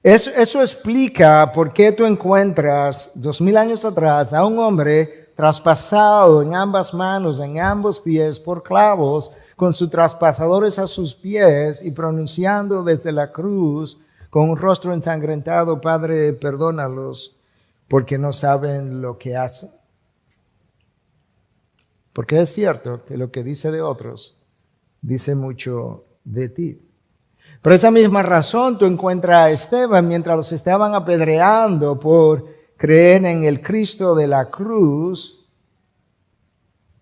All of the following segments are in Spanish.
Eso explica por qué tú encuentras 2000 años atrás a un hombre traspasado en ambas manos, en ambos pies por clavos, con sus traspasadores a sus pies y pronunciando desde la cruz con un rostro ensangrentado: Padre, perdónalos porque no saben lo que hacen. Porque es cierto que lo que dice de otros dice mucho de ti. Por esa misma razón tú encuentras a Esteban mientras los estaban apedreando por creer en el Cristo de la cruz.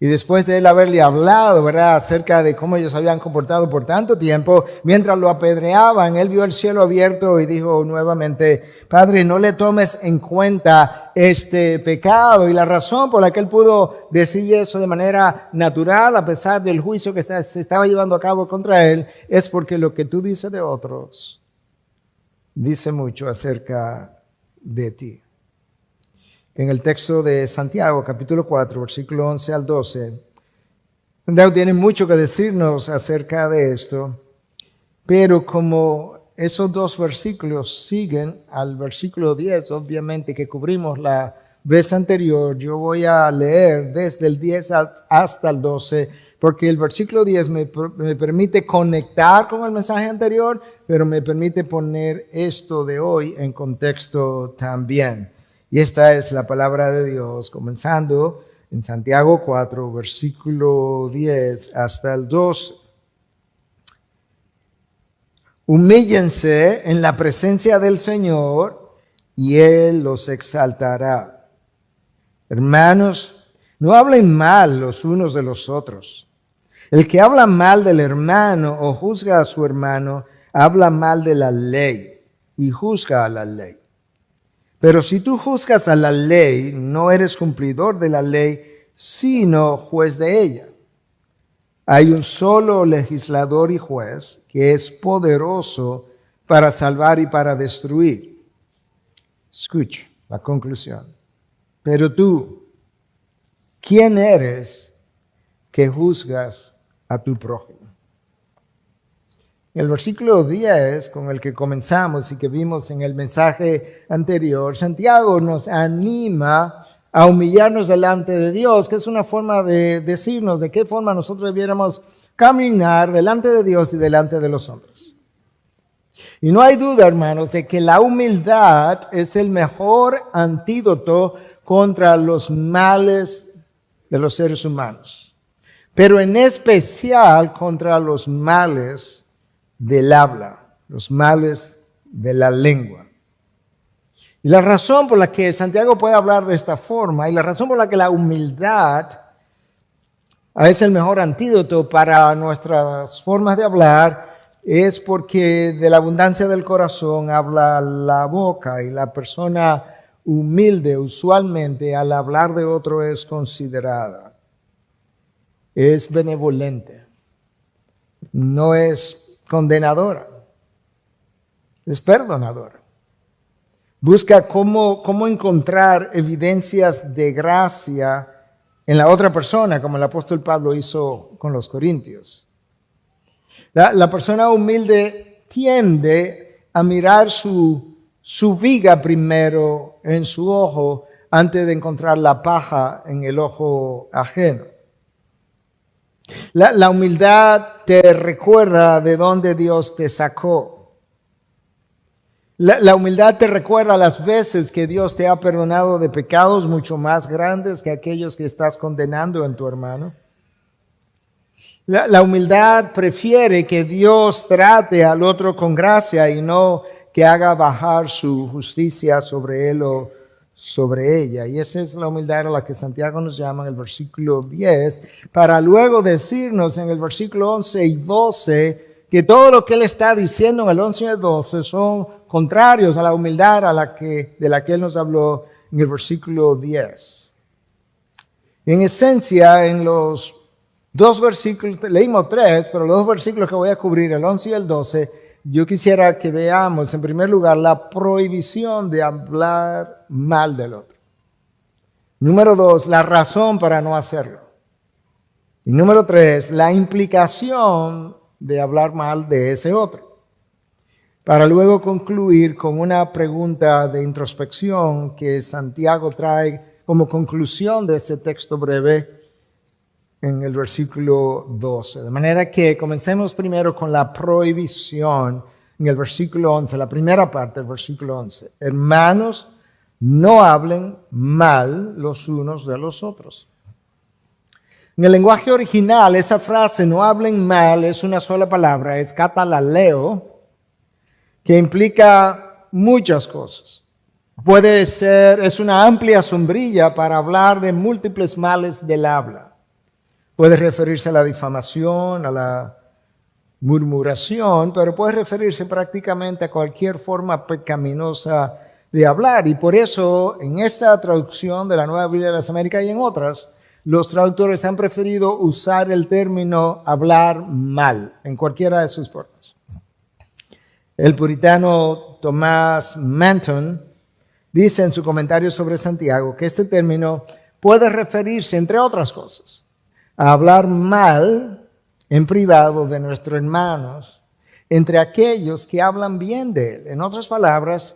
Y después de él haberle hablado, ¿verdad?, acerca de cómo ellos habían comportado por tanto tiempo, mientras lo apedreaban, él vio el cielo abierto y dijo nuevamente: Padre, no le tomes en cuenta este pecado. Y la razón por la que él pudo decir eso de manera natural, a pesar del juicio que se estaba llevando a cabo contra él, es porque lo que tú dices de otros dice mucho acerca de ti. En el texto de Santiago, capítulo 4, versículo 11 al 12, Santiago tiene mucho que decirnos acerca de esto, pero como esos dos versículos siguen al versículo 10, obviamente, que cubrimos la vez anterior, yo voy a leer desde el 10 hasta el 12, porque el versículo 10 me permite conectar con el mensaje anterior, pero me permite poner esto de hoy en contexto también. Y esta es la palabra de Dios, comenzando en Santiago 4, versículo 10 hasta el 12. Humíllense en la presencia del Señor y Él los exaltará. Hermanos, no hablen mal los unos de los otros. El que habla mal del hermano o juzga a su hermano, habla mal de la ley y juzga a la ley. Pero si tú juzgas a la ley, no eres cumplidor de la ley, sino juez de ella. Hay un solo legislador y juez que es poderoso para salvar y para destruir. Escucha la conclusión. Pero tú, ¿quién eres que juzgas a tu prójimo? El versículo 10, con el que comenzamos y que vimos en el mensaje anterior, Santiago nos anima a humillarnos delante de Dios, que es una forma de decirnos de qué forma nosotros debiéramos caminar delante de Dios y delante de los hombres. Y no hay duda, hermanos, de que la humildad es el mejor antídoto contra los males de los seres humanos, pero en especial contra los males del habla, los males de la lengua. Y la razón por la que Santiago puede hablar de esta forma y la razón por la que la humildad es el mejor antídoto para nuestras formas de hablar es porque de la abundancia del corazón habla la boca, y la persona humilde usualmente al hablar de otro es considerada, es benevolente, no es condenadora, es perdonadora. Busca cómo encontrar evidencias de gracia en la otra persona, como el apóstol Pablo hizo con los corintios. La persona humilde tiende a mirar su viga primero en su ojo antes de encontrar la paja en el ojo ajeno. La humildad te recuerda de dónde Dios te sacó. La humildad te recuerda las veces que Dios te ha perdonado de pecados mucho más grandes que aquellos que estás condenando en tu hermano. La humildad prefiere que Dios trate al otro con gracia y no que haga bajar su justicia sobre él o sobre ella. Y esa es la humildad a la que Santiago nos llama en el versículo 10, para luego decirnos en el versículo 11 y 12 que todo lo que él está diciendo en el 11 y el 12 son contrarios a la humildad de la que él nos habló en el versículo 10. En esencia, en los dos versículos, leímos tres, pero los dos versículos que voy a cubrir, el 11 y el 12, yo quisiera que veamos en primer lugar la prohibición de hablar mal del otro. Número 2, la razón para no hacerlo. Y número 3, la implicación de hablar mal de ese otro. para luego concluir con una pregunta de introspección que Santiago trae como conclusión de ese texto breve en el versículo 12. De manera que comencemos primero con la prohibición en el versículo 11, la primera parte del versículo 11. Hermanos, no hablen mal los unos de los otros. En el lenguaje original, esa frase, no hablen mal, es una sola palabra, es katalaleo, que implica muchas cosas. Puede ser, es una amplia sombrilla para hablar de múltiples males del habla. Puede referirse a la difamación, a la murmuración, pero puede referirse prácticamente a cualquier forma pecaminosa de hablar. Y por eso, en esta traducción de la Nueva Biblia de las Américas y en otras, los traductores han preferido usar el término hablar mal, en cualquiera de sus formas. El puritano Thomas Manton dice en su comentario sobre Santiago que este término puede referirse, entre otras cosas, a hablar mal en privado de nuestros hermanos, entre aquellos que hablan bien de él. En otras palabras,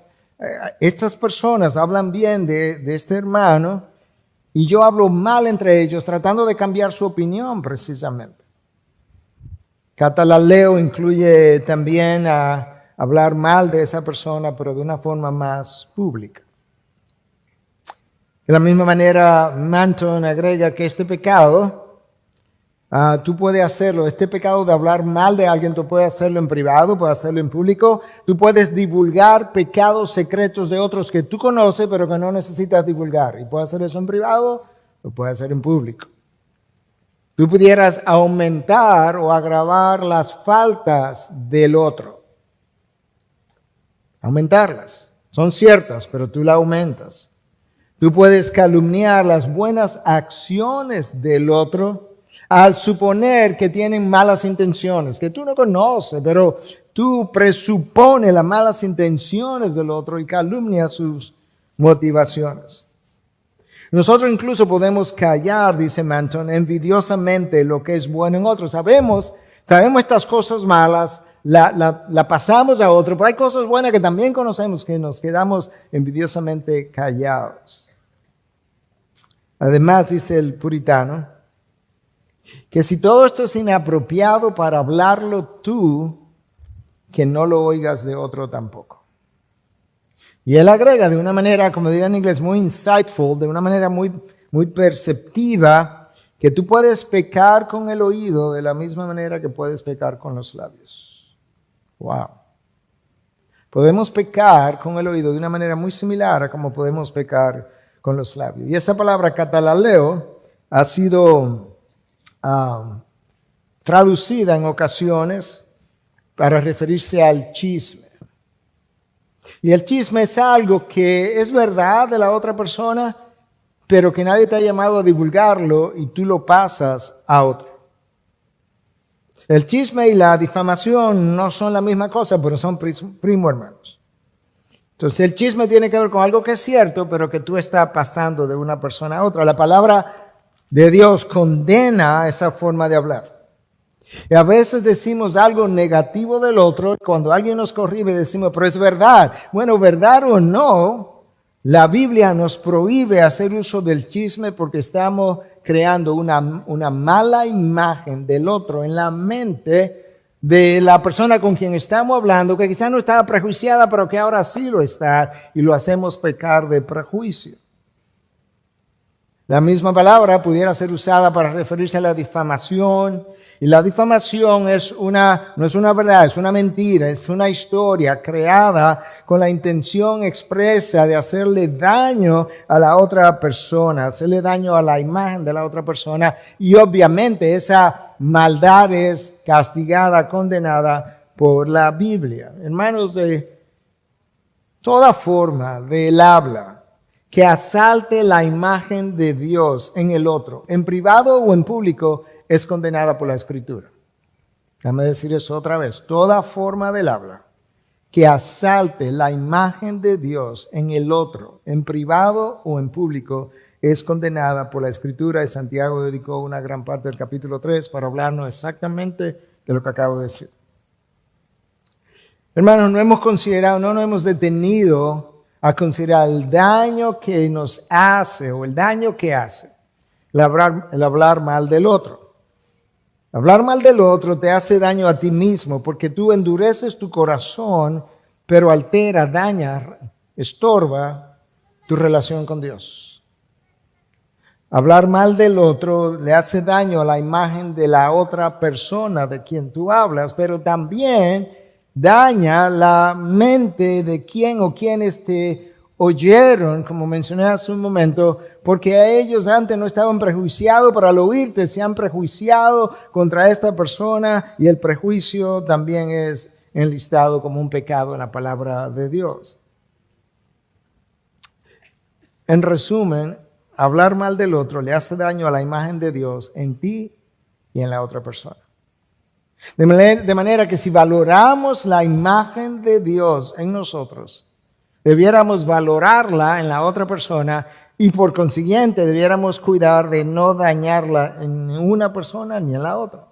estas personas hablan bien de este hermano y yo hablo mal entre ellos tratando de cambiar su opinión precisamente. Katalaleo incluye también a hablar mal de esa persona, pero de una forma más pública. De la misma manera, Manton agrega que este pecado, tú puedes hacerlo, este pecado de hablar mal de alguien, tú puedes hacerlo en privado, puedes hacerlo en público, tú puedes divulgar pecados secretos de otros que tú conoces, pero que no necesitas divulgar. Y puedes hacer eso en privado, lo puedes hacer en público. Tú pudieras aumentar o agravar las faltas del otro. Aumentarlas. Son ciertas, pero tú las aumentas. Tú puedes calumniar las buenas acciones del otro al suponer que tienen malas intenciones, que tú no conoces, pero tú presupones las malas intenciones del otro y calumnias sus motivaciones. Nosotros incluso podemos callar, dice Manton, envidiosamente lo que es bueno en otros. Sabemos estas cosas malas, la pasamos a otro, pero hay cosas buenas que también conocemos que nos quedamos envidiosamente callados. Además, dice el puritano, que si todo esto es inapropiado para hablarlo tú, que no lo oigas de otro tampoco. Y él agrega de una manera, como diría en inglés, muy insightful, de una manera muy perceptiva, que tú puedes pecar con el oído de la misma manera que puedes pecar con los labios. Wow. Podemos pecar con el oído de una manera muy similar a como podemos pecar con los labios. Y esa palabra katalaleo ha sido traducida en ocasiones para referirse al chisme. Y el chisme es algo que es verdad de la otra persona, pero que nadie te ha llamado a divulgarlo y tú lo pasas a otro. El chisme y la difamación no son la misma cosa, pero son primo hermanos. Entonces el chisme tiene que ver con algo que es cierto, pero que tú estás pasando de una persona a otra. La palabra de Dios condena esa forma de hablar. Y a veces decimos algo negativo del otro, cuando alguien nos corrige decimos, pero es verdad. Bueno, verdad o no, la Biblia nos prohíbe hacer uso del chisme porque estamos creando una mala imagen del otro en la mente de la persona con quien estamos hablando, que quizás no estaba prejuiciada, pero que ahora sí lo está, y lo hacemos pecar de prejuicio. La misma palabra pudiera ser usada para referirse a la difamación. Y la difamación no es una verdad, es una mentira, es una historia creada con la intención expresa de hacerle daño a la otra persona, hacerle daño a la imagen de la otra persona. Y obviamente esa maldad es castigada, condenada por la Biblia. Hermanos, de toda forma del habla que asalte la imagen de Dios en el otro, en privado o en público, es condenada por la Escritura. Déjame decir eso otra vez. Toda forma del habla que asalte la imagen de Dios en el otro, en privado o en público, es condenada por la Escritura. Y Santiago dedicó una gran parte del capítulo 3 para hablarnos exactamente de lo que acabo de decir. Hermanos, no hemos considerado, no nos hemos detenido a considerar el daño que nos hace o el daño que hace el hablar mal del otro. Hablar mal del otro te hace daño a ti mismo porque tú endureces tu corazón, pero altera, daña, estorba tu relación con Dios. Hablar mal del otro le hace daño a la imagen de la otra persona de quien tú hablas, pero también daña la mente de quien o quienes te oyeron, como mencioné hace un momento, porque a ellos antes no estaban prejuiciados, pero al oírte se han prejuiciado contra esta persona y el prejuicio también es enlistado como un pecado en la palabra de Dios. En resumen, hablar mal del otro le hace daño a la imagen de Dios en ti y en la otra persona. De manera que si valoramos la imagen de Dios en nosotros, debiéramos valorarla en la otra persona y por consiguiente debiéramos cuidar de no dañarla en una persona ni en la otra.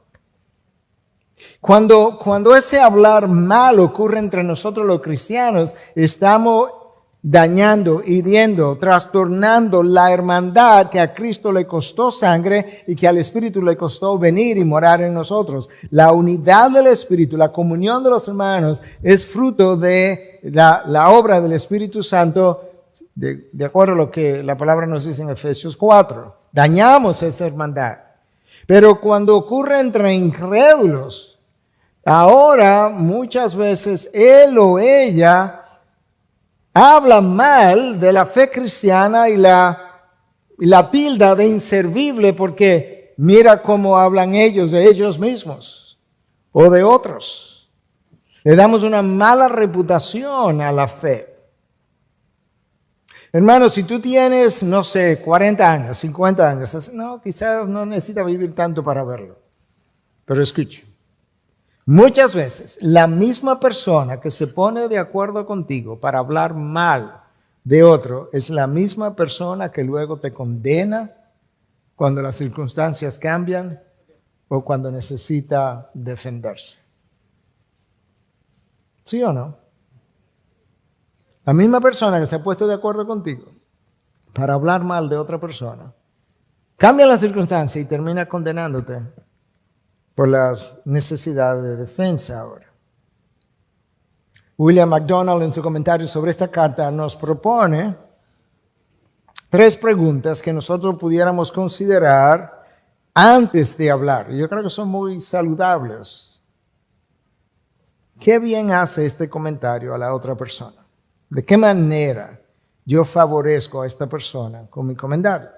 Cuando ese hablar mal ocurre entre nosotros los cristianos, estamos dañando, hiriendo, trastornando la hermandad que a Cristo le costó sangre y que al Espíritu le costó venir y morar en nosotros. La unidad del Espíritu, la comunión de los hermanos es fruto de la obra del Espíritu Santo, de acuerdo a lo que la palabra nos dice en Efesios 4. Dañamos esa hermandad. Pero cuando ocurre entre incrédulos, ahora muchas veces él o ella habla mal de la fe cristiana y la tilda de inservible porque mira cómo hablan ellos de ellos mismos o de otros. Le damos una mala reputación a la fe. Hermano, si tú tienes, 40 años, 50 años, quizás no necesitas vivir tanto para verlo. Pero escuche. Muchas veces la misma persona que se pone de acuerdo contigo para hablar mal de otro es la misma persona que luego te condena cuando las circunstancias cambian o cuando necesita defenderse. ¿Sí o no? La misma persona que se ha puesto de acuerdo contigo para hablar mal de otra persona cambia las circunstancias y termina condenándote por las necesidades de defensa ahora. William MacDonald en su comentario sobre esta carta nos propone 3 preguntas que nosotros pudiéramos considerar antes de hablar. Yo creo que son muy saludables. ¿Qué bien hace este comentario a la otra persona? ¿De qué manera yo favorezco a esta persona con mi comentario?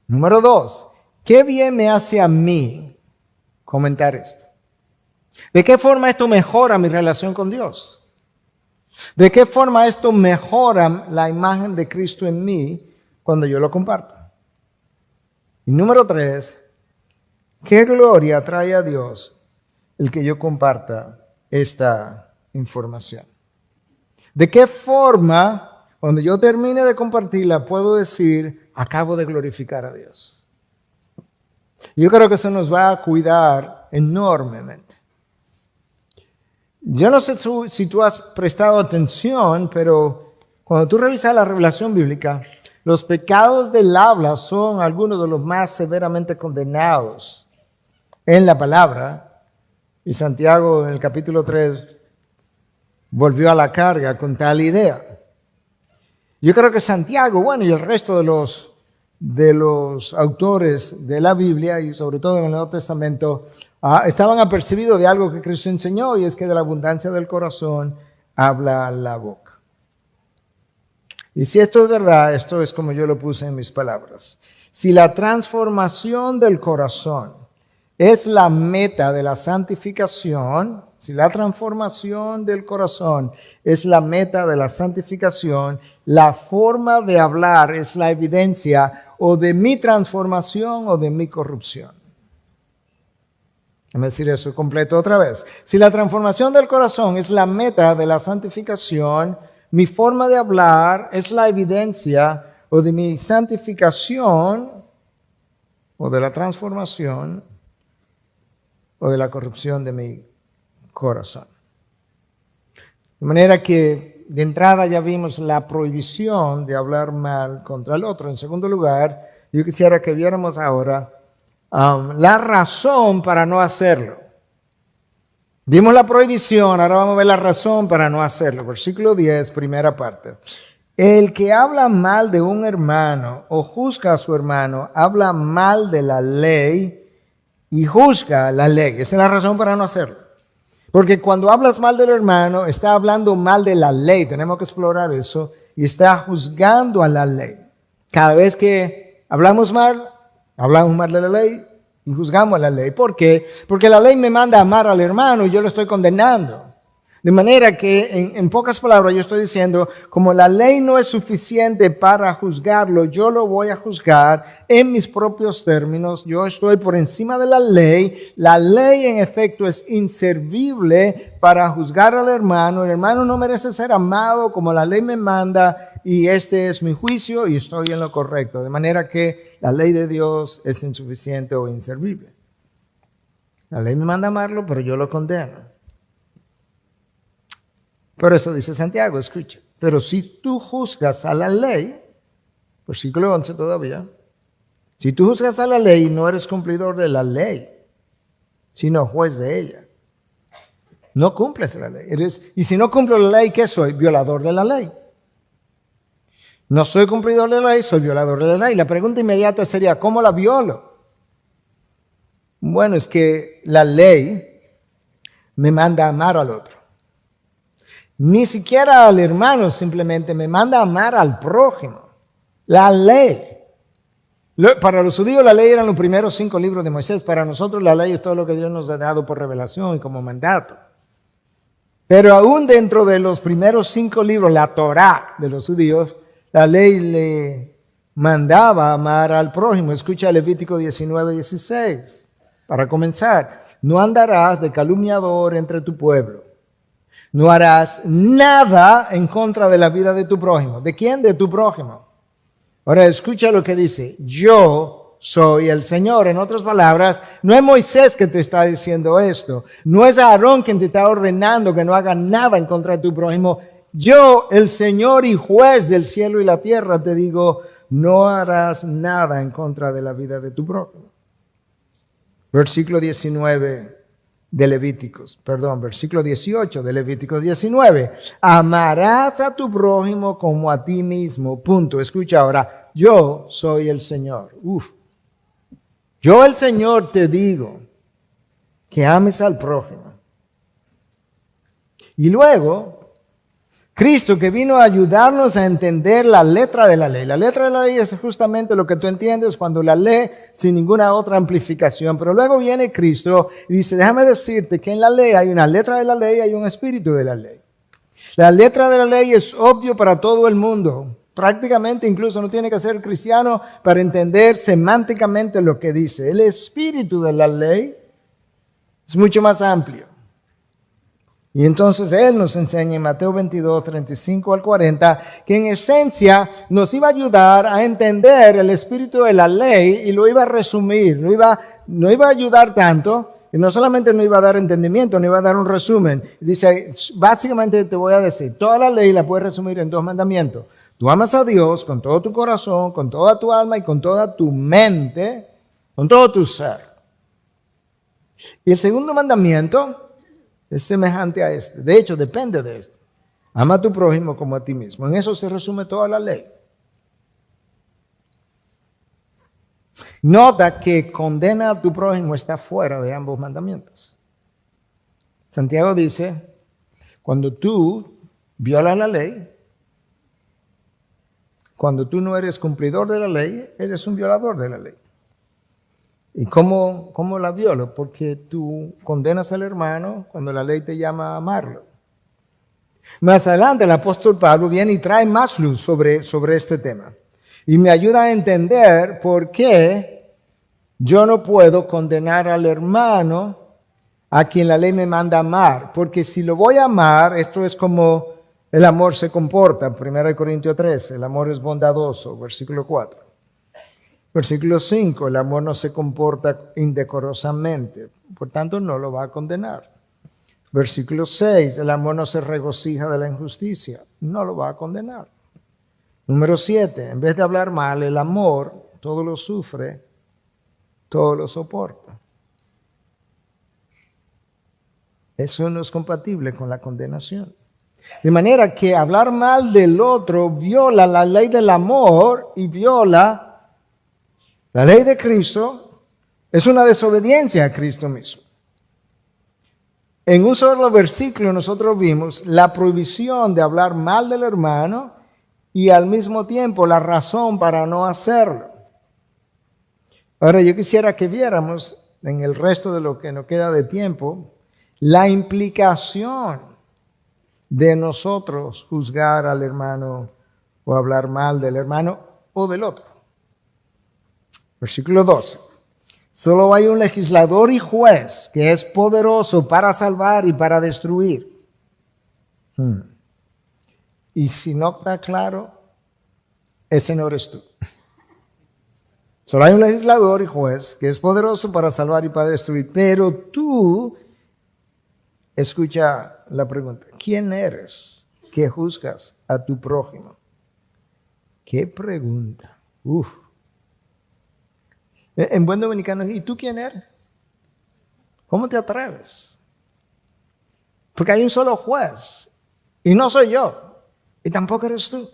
Número 2. ¿Qué bien me hace a mí comentar esto? ¿De qué forma esto mejora mi relación con Dios? ¿De qué forma esto mejora la imagen de Cristo en mí cuando yo lo comparto? Y número 3, ¿qué gloria trae a Dios el que yo comparta esta información? ¿De qué forma, cuando yo termine de compartirla, puedo decir, acabo de glorificar a Dios? Yo creo que eso nos va a cuidar enormemente. Yo no sé si tú has prestado atención, pero cuando tú revisas la revelación bíblica, los pecados del habla son algunos de los más severamente condenados en la palabra. Y Santiago en el capítulo 3 volvió a la carga con tal idea. Yo creo que Santiago, y el resto de los autores de la Biblia y sobre todo en el Nuevo Testamento estaban apercibidos de algo que Cristo enseñó y es que de la abundancia del corazón habla la boca. Y si esto es verdad, esto es como yo lo puse en mis palabras. Si la transformación del corazón es la meta de la santificación, si la transformación del corazón es la meta de la santificación, la forma de hablar es la evidencia o de mi transformación o de mi corrupción. Déjame decir eso completo otra vez. Si la transformación del corazón es la meta de la santificación, mi forma de hablar es la evidencia o de mi santificación o de la transformación o de la corrupción de mi corazón. De manera que de entrada ya vimos la prohibición de hablar mal contra el otro. En segundo lugar, yo quisiera que viéramos ahora la razón para no hacerlo. Vimos la prohibición, ahora vamos a ver la razón para no hacerlo. Versículo 10, primera parte. El que habla mal de un hermano o juzga a su hermano, habla mal de la ley y juzga la ley. Esa es la razón para no hacerlo. Porque cuando hablas mal del hermano, está hablando mal de la ley. Tenemos que explorar eso. Y está juzgando a la ley. Cada vez que hablamos mal de la ley y juzgamos a la ley. ¿Por qué? Porque la ley me manda a amar al hermano y yo lo estoy condenando. De manera que, en pocas palabras, yo estoy diciendo, como la ley no es suficiente para juzgarlo, yo lo voy a juzgar en mis propios términos. Yo estoy por encima de la ley. La ley, en efecto, es inservible para juzgar al hermano. El hermano no merece ser amado como la ley me manda, y este es mi juicio y estoy en lo correcto. De manera que la ley de Dios es insuficiente o inservible. La ley me manda a amarlo, pero yo lo condeno. Por eso dice Santiago, escucha, pero si tú juzgas a la ley, versículo 11 todavía, si tú juzgas a la ley, no eres cumplidor de la ley, sino juez de ella. No cumples la ley. Y si no cumplo la ley, ¿qué soy? Violador de la ley. No soy cumplidor de la ley, soy violador de la ley. La pregunta inmediata sería, ¿cómo la violo? Bueno, es que la ley me manda a amar al otro. Ni siquiera al hermano, simplemente me manda a amar al prójimo. La ley. Para los judíos la ley eran los primeros 5 libros de Moisés. Para nosotros la ley es todo lo que Dios nos ha dado por revelación y como mandato. Pero aún dentro de los primeros 5 libros, la Torá de los judíos, la ley le mandaba a amar al prójimo. Escucha Levítico 19:16. Para comenzar, no andarás de calumniador entre tu pueblo. No harás nada en contra de la vida de tu prójimo. ¿De quién? De tu prójimo. Ahora escucha lo que dice. Yo soy el Señor. En otras palabras, no es Moisés que te está diciendo esto. No es Aarón quien te está ordenando que no hagas nada en contra de tu prójimo. Yo, el Señor y juez del cielo y la tierra, te digo, no harás nada en contra de la vida de tu prójimo. Versículo 19. Versículo 18 de Levíticos 19. Amarás a tu prójimo como a ti mismo. Punto. Escucha ahora. Yo soy el Señor. Yo el Señor te digo que ames al prójimo. Y luego, Cristo que vino a ayudarnos a entender la letra de la ley. La letra de la ley es justamente lo que tú entiendes cuando la lees sin ninguna otra amplificación. Pero luego viene Cristo y dice, déjame decirte que en la ley hay una letra de la ley y hay un espíritu de la ley. La letra de la ley es obvio para todo el mundo. Prácticamente incluso no tiene que ser cristiano para entender semánticamente lo que dice. El espíritu de la ley es mucho más amplio. Y entonces Él nos enseña en Mateo 22, 35 al 40, que en esencia nos iba a ayudar a entender el espíritu de la ley y lo iba a resumir, no iba a ayudar tanto, y no solamente no iba a dar entendimiento, no iba a dar un resumen. Dice, básicamente te voy a decir, toda la ley la puedes resumir en 2 mandamientos. Tú amas a Dios con todo tu corazón, con toda tu alma y con toda tu mente, con todo tu ser. Y el segundo mandamiento es semejante a este. De hecho, depende de este. Ama a tu prójimo como a ti mismo. En eso se resume toda la ley. Nota que condena a tu prójimo está fuera de ambos mandamientos. Santiago dice, cuando tú violas la ley, cuando tú no eres cumplidor de la ley, eres un violador de la ley. ¿Y cómo la violo? Porque tú condenas al hermano cuando la ley te llama a amarlo. Más adelante el apóstol Pablo viene y trae más luz sobre este tema. Y me ayuda a entender por qué yo no puedo condenar al hermano a quien la ley me manda amar. Porque si lo voy a amar, esto es como el amor se comporta. 1 Corintios 13, el amor es bondadoso, versículo 4. Versículo 5, el amor no se comporta indecorosamente, por tanto no lo va a condenar. Versículo 6, el amor no se regocija de la injusticia, no lo va a condenar. Número 7, en vez de hablar mal, el amor todo lo sufre, todo lo soporta. Eso no es compatible con la condenación. De manera que hablar mal del otro viola la ley del amor y viola la ley de Cristo. Es una desobediencia a Cristo mismo. En un solo versículo nosotros vimos la prohibición de hablar mal del hermano y al mismo tiempo la razón para no hacerlo. Ahora yo quisiera que viéramos en el resto de lo que nos queda de tiempo la implicación de nosotros juzgar al hermano o hablar mal del hermano o del otro. Versículo 12. Solo hay un legislador y juez que es poderoso para salvar y para destruir. Y si no está claro, ese no eres tú. Solo hay un legislador y juez que es poderoso para salvar y para destruir. Pero tú, escucha la pregunta, ¿quién eres que juzgas a tu prójimo? ¿Qué pregunta? En buen dominicano, ¿y tú quién eres? ¿Cómo te atreves? Porque hay un solo juez y no soy yo y tampoco eres tú.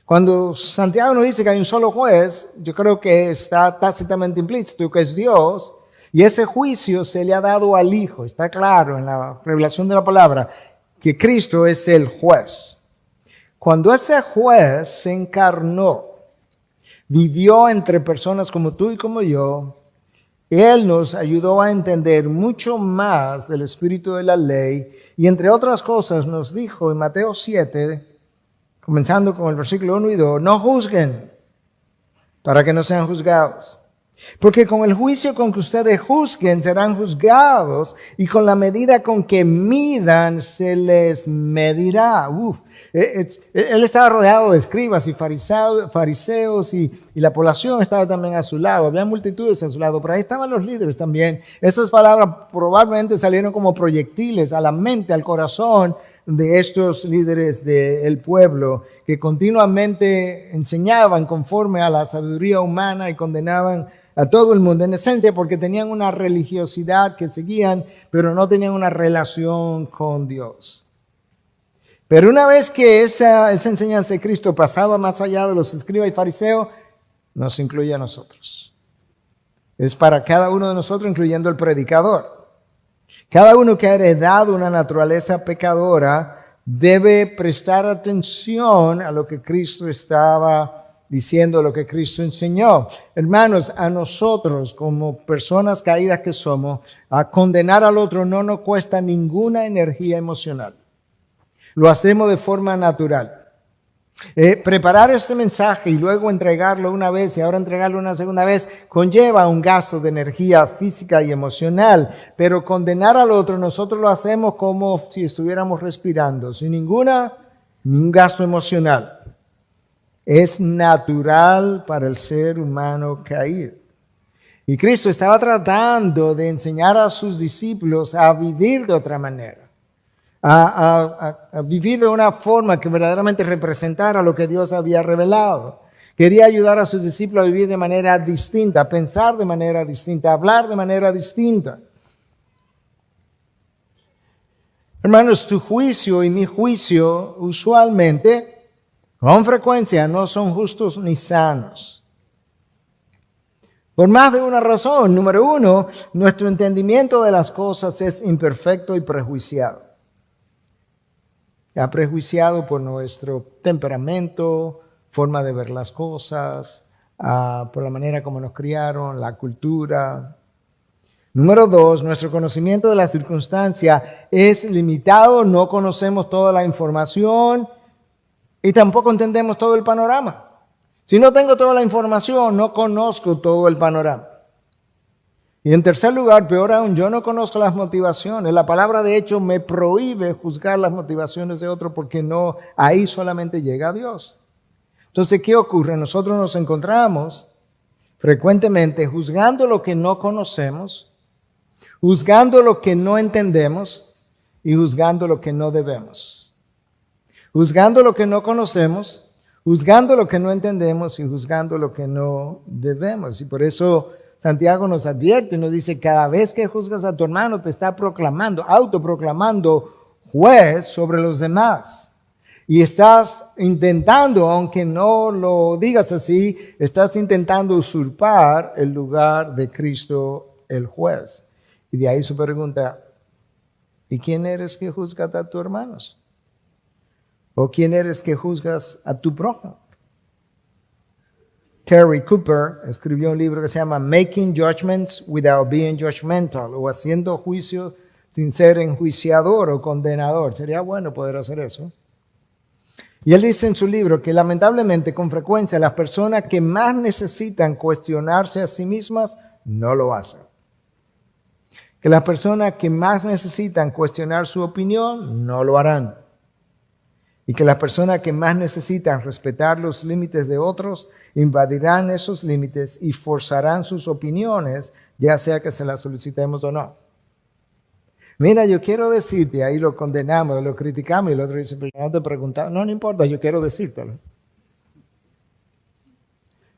Cuando Santiago nos dice que hay un solo juez, yo creo que está tácitamente implícito que es Dios y ese juicio se le ha dado al Hijo. Está claro en la revelación de la palabra que Cristo es el juez. Cuando ese juez se encarnó, vivió entre personas como tú y como yo, Él nos ayudó a entender mucho más del espíritu de la ley y entre otras cosas nos dijo en Mateo 7, comenzando con el versículo 1 y 2, no juzguen para que no sean juzgados. Porque con el juicio con que ustedes juzguen serán juzgados y con la medida con que midan se les medirá. Él estaba rodeado de escribas y fariseos y la población estaba también a su lado. Había multitudes a su lado, pero ahí estaban los líderes también. Esas palabras probablemente salieron como proyectiles a la mente, al corazón de estos líderes del pueblo que continuamente enseñaban conforme a la sabiduría humana y condenaban a todo el mundo, en esencia porque tenían una religiosidad que seguían, pero no tenían una relación con Dios. Pero una vez que esa enseñanza de Cristo pasaba más allá de los escribas y fariseos, nos incluye a nosotros. Es para cada uno de nosotros, incluyendo el predicador. Cada uno que ha heredado una naturaleza pecadora debe prestar atención a lo que Cristo estaba diciendo, lo que Cristo enseñó. Hermanos, a nosotros como personas caídas que somos, a condenar al otro no nos cuesta ninguna energía emocional. Lo hacemos de forma natural. Preparar este mensaje y luego entregarlo una vez y ahora entregarlo una segunda vez conlleva un gasto de energía física y emocional, pero condenar al otro nosotros lo hacemos como si estuviéramos respirando, sin ningún gasto emocional. Es natural para el ser humano caído. Y Cristo estaba tratando de enseñar a sus discípulos a vivir de otra manera. A vivir de una forma que verdaderamente representara lo que Dios había revelado. Quería ayudar a sus discípulos a vivir de manera distinta, a pensar de manera distinta, a hablar de manera distinta. Hermanos, tu juicio y mi juicio usualmente, con frecuencia, no son justos ni sanos. Por más de una razón. Número uno, nuestro entendimiento de las cosas es imperfecto y prejuiciado. Ya prejuiciado por nuestro temperamento, forma de ver las cosas, por la manera como nos criaron, la cultura. Número dos, nuestro conocimiento de la circunstancia es limitado, no conocemos toda la información y tampoco entendemos todo el panorama. Si no tengo toda la información, no conozco todo el panorama. Y en tercer lugar, peor aún, yo no conozco las motivaciones. La palabra de hecho me prohíbe juzgar las motivaciones de otro porque no, ahí solamente llega Dios. Entonces, ¿qué ocurre? Nosotros nos encontramos frecuentemente juzgando lo que no conocemos juzgando lo que no entendemos y juzgando lo que no debemos. Juzgando lo que no conocemos, juzgando lo que no entendemos y juzgando lo que no debemos. Y por eso Santiago nos advierte y nos dice, cada vez que juzgas a tu hermano te está proclamando, autoproclamando juez sobre los demás. Y estás intentando, aunque no lo digas así, estás intentando usurpar el lugar de Cristo el juez. Y de ahí su pregunta, ¿y quién eres que juzgas a tus hermanos? ¿O quién eres que juzgas a tu prójimo? Terry Cooper escribió un libro que se llama Making Judgments Without Being Judgmental, o haciendo juicio sin ser enjuiciador o condenador. Sería bueno poder hacer eso. Y él dice en su libro que lamentablemente con frecuencia las personas que más necesitan cuestionarse a sí mismas no lo hacen. Que las personas que más necesitan cuestionar su opinión no lo harán. Y que las personas que más necesitan respetar los límites de otros invadirán esos límites y forzarán sus opiniones, ya sea que se las solicitemos o no. Mira, yo quiero decirte, ahí lo condenamos, lo criticamos y el otro dice, pero no te preguntaba. No importa, yo quiero decírtelo.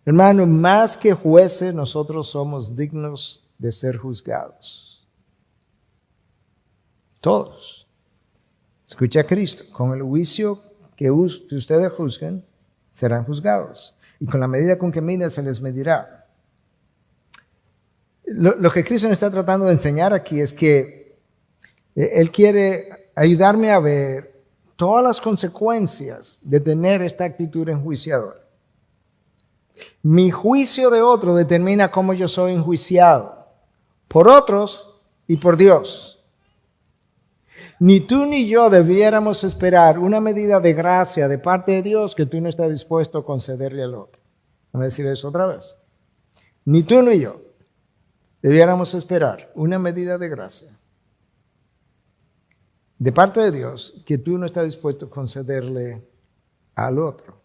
Hermano, más que jueces, nosotros somos dignos de ser juzgados. Todos. Escucha a Cristo, con el juicio que ustedes juzguen, serán juzgados. Y con la medida con que miden, se les medirá. Lo que Cristo nos está tratando de enseñar aquí es que Él quiere ayudarme a ver todas las consecuencias de tener esta actitud enjuiciadora. Mi juicio de otro determina cómo yo soy enjuiciado, por otros y por Dios. Ni tú ni yo debiéramos esperar una medida de gracia de parte de Dios que tú no estás dispuesto a concederle al otro. Vamos a decir eso otra vez. Ni tú ni yo debiéramos esperar una medida de gracia de parte de Dios que tú no estás dispuesto a concederle al otro.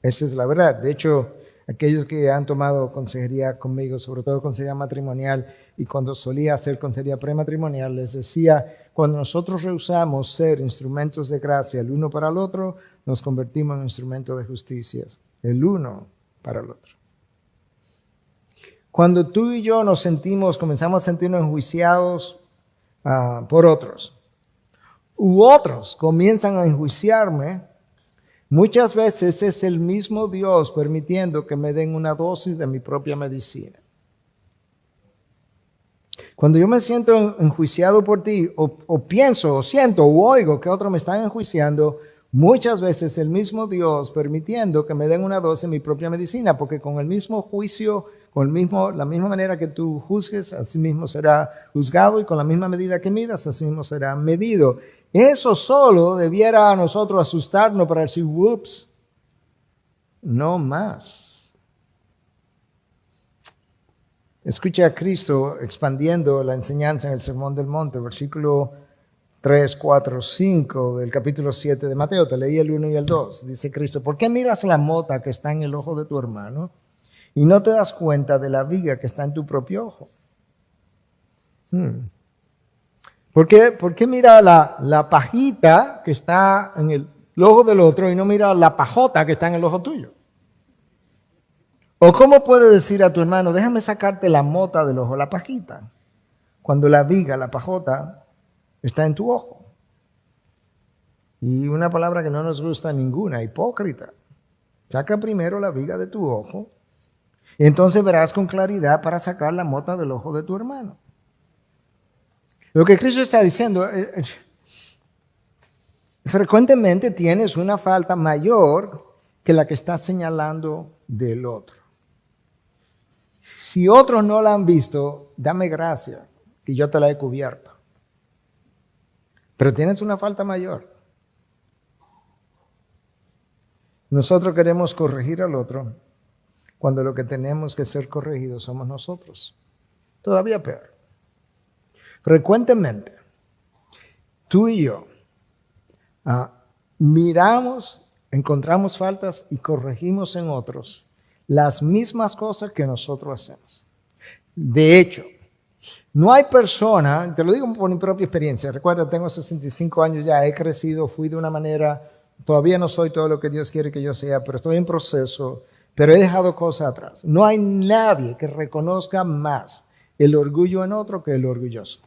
Esa es la verdad. De hecho, aquellos que han tomado consejería conmigo, sobre todo consejería matrimonial, y cuando solía hacer consejería prematrimonial, les decía, cuando nosotros rehusamos ser instrumentos de gracia el uno para el otro, nos convertimos en instrumentos de justicia, el uno para el otro. Cuando tú y yo comenzamos a sentirnos enjuiciados por otros, u otros comienzan a enjuiciarme, muchas veces es el mismo Dios permitiendo que me den una dosis de mi propia medicina. Cuando yo me siento enjuiciado por ti, o pienso, o siento, o oigo que otros me están enjuiciando, muchas veces el mismo Dios permitiendo que me den una dosis de mi propia medicina, porque con el mismo juicio, la misma manera que tú juzgues, así mismo será juzgado, y con la misma medida que midas, así mismo será medido. Eso solo debiera a nosotros asustarnos para decir, ups, no más. Escucha a Cristo expandiendo la enseñanza en el Sermón del Monte, versículo 3, 4, 5 del capítulo 7 de Mateo. Te leí el 1 y el 2. Dice Cristo, ¿por qué miras la mota que está en el ojo de tu hermano y no te das cuenta de la viga que está en tu propio ojo? ¿Por qué mira la pajita que está en el ojo del otro y no mira la pajota que está en el ojo tuyo? ¿O cómo puedes decir a tu hermano, déjame sacarte la mota del ojo, la pajita, cuando la viga, la pajota, está en tu ojo? Y una palabra que no nos gusta ninguna, hipócrita. Saca primero la viga de tu ojo y entonces verás con claridad para sacar la mota del ojo de tu hermano. Lo que Cristo está diciendo, frecuentemente tienes una falta mayor que la que estás señalando del otro. Si otros no la han visto, dame gracia, que yo te la he cubierto. Pero tienes una falta mayor. Nosotros queremos corregir al otro, cuando lo que tenemos que ser corregidos somos nosotros. Todavía peor. Frecuentemente, tú y yo miramos, encontramos faltas y corregimos en otros las mismas cosas que nosotros hacemos. De hecho, No hay persona, te lo digo por mi propia experiencia, recuerda, tengo 65 años ya, he crecido, fui de una manera, todavía no soy todo lo que Dios quiere que yo sea, pero estoy en proceso, pero he dejado cosas atrás. No hay nadie que reconozca más el orgullo en otro que el orgulloso.